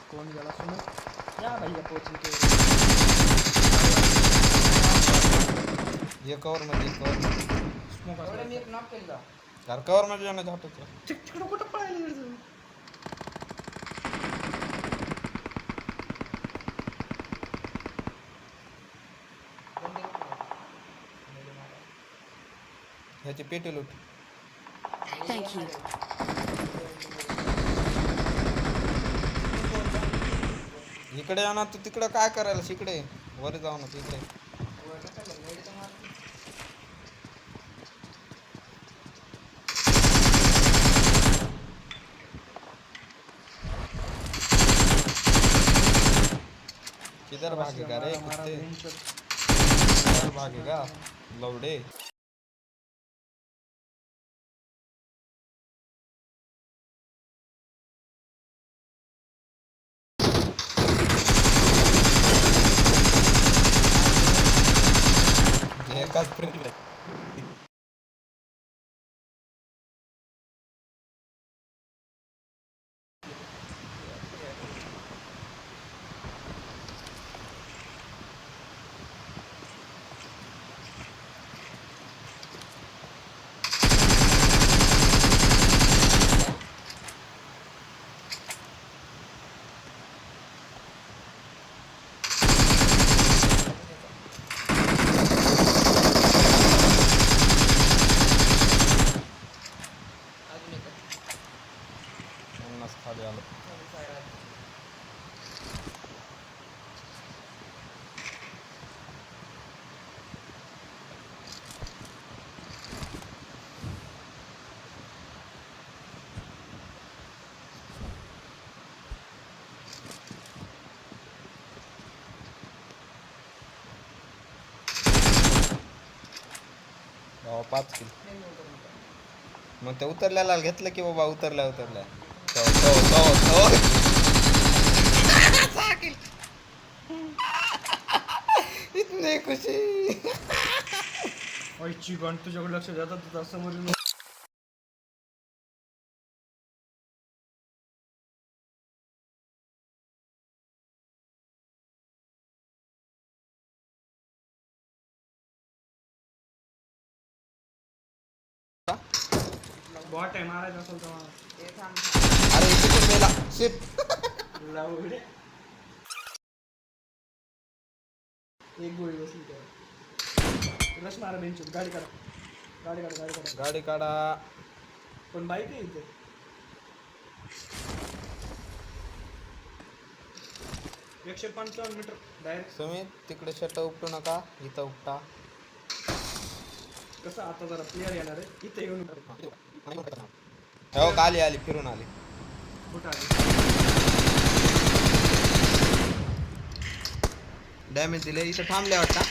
कौन गला सुनो या भैया पोची के ये कवर मध्ये स्मोक एवढे मी एक नॉक केला. यार कवर मध्ये जाण्याचं हटत तिकडं कुठं पळायला गेलं ह्याची पेटी लूट Thank you. इकडे या ना तू तिकडं काय करायला इकडे वर जाऊ ना तिकडे किधर भागेगा रे कुत्ते किधर भागेगा लौडे एकाच फ्रेंड खाली आलो पाच किल मग ते उतरल्याला घेतलं की बाबा उतरल्या इतने खुशी आईची गण तुझ्याकडे लक्ष देतात तुझा समोर बॉट आहे मारायचं असेल तर ते थांब. अरे इथे पण मेला शिट लावडे एक गोळी बसली तर रश मारा बेंच गाडी काढा गाडी काढा पण बाईक आहे इथे 155 मीटर डायरेक्ट सुमित तिकडे शट उपटू नका इथं उपटा कसं आता जरा प्लेअर येणार आहे इथे येऊन हो आली फिरून आली कुठं आली डॅमेज दिले इथं थांबल्या वाटतं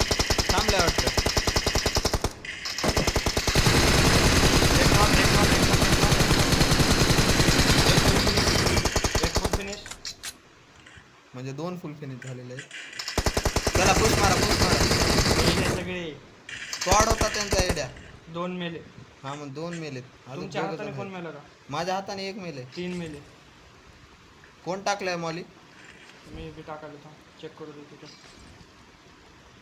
एक फुल फिनिश म्हणजे 2 फुल फिनिश झालेले आहेत चला पुश मारा सगळे स्क्वॉड होता त्यांचा एड्या 2 मेले हा मग 2 मेलेत तुमच्या हाताने कोण मेला का माझ्या हाताने 1 मेले 3 मेले कोण टाकलाय मॉली मी बी टाकायला था चेक करू दे तिथे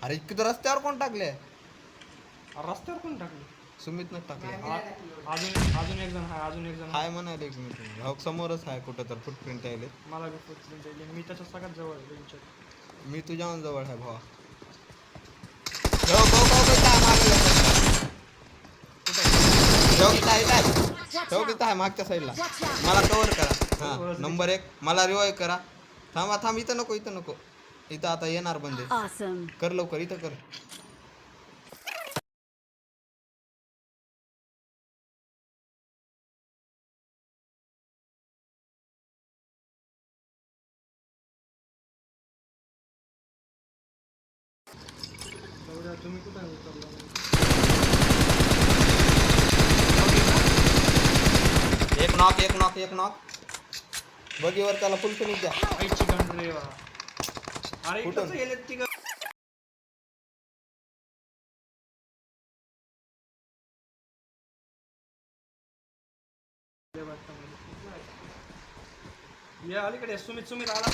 अरे इकडे रस्त्यावर कोण टाकले रस्त्यावर कोण टाकले सुमितनं टाकले अजून एक जण हाय म्हणाले की मी तुम्ही समोरच आहे कुठं तर फुटप्रिंट आहे मला बी फुटप्रिंट आहे मी त्याच्या सगळ्यात जवळ आहे बेंचर मी तुझ्या जवळ आहे भावा ठेव आहे मागच्या साईडला मला कव्हर करा हा नंबर 1 मला रिवाईव्ह करा थांब इथं नको इथं आता येणार बंदे कर लवकर इथं कर तुम्ही कुठं उतरला? एक नॉक बगीवर त्याला फुल फिनिश द्या. आईची गंड रे वा. अरे कुठून? इकडचं गेलेत तिघं. ये अलीकडे सुमित आला.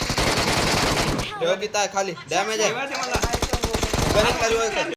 ठेव गीता खाली डॅमेज आहे. मला गणेशला रिवाईव्ह कर.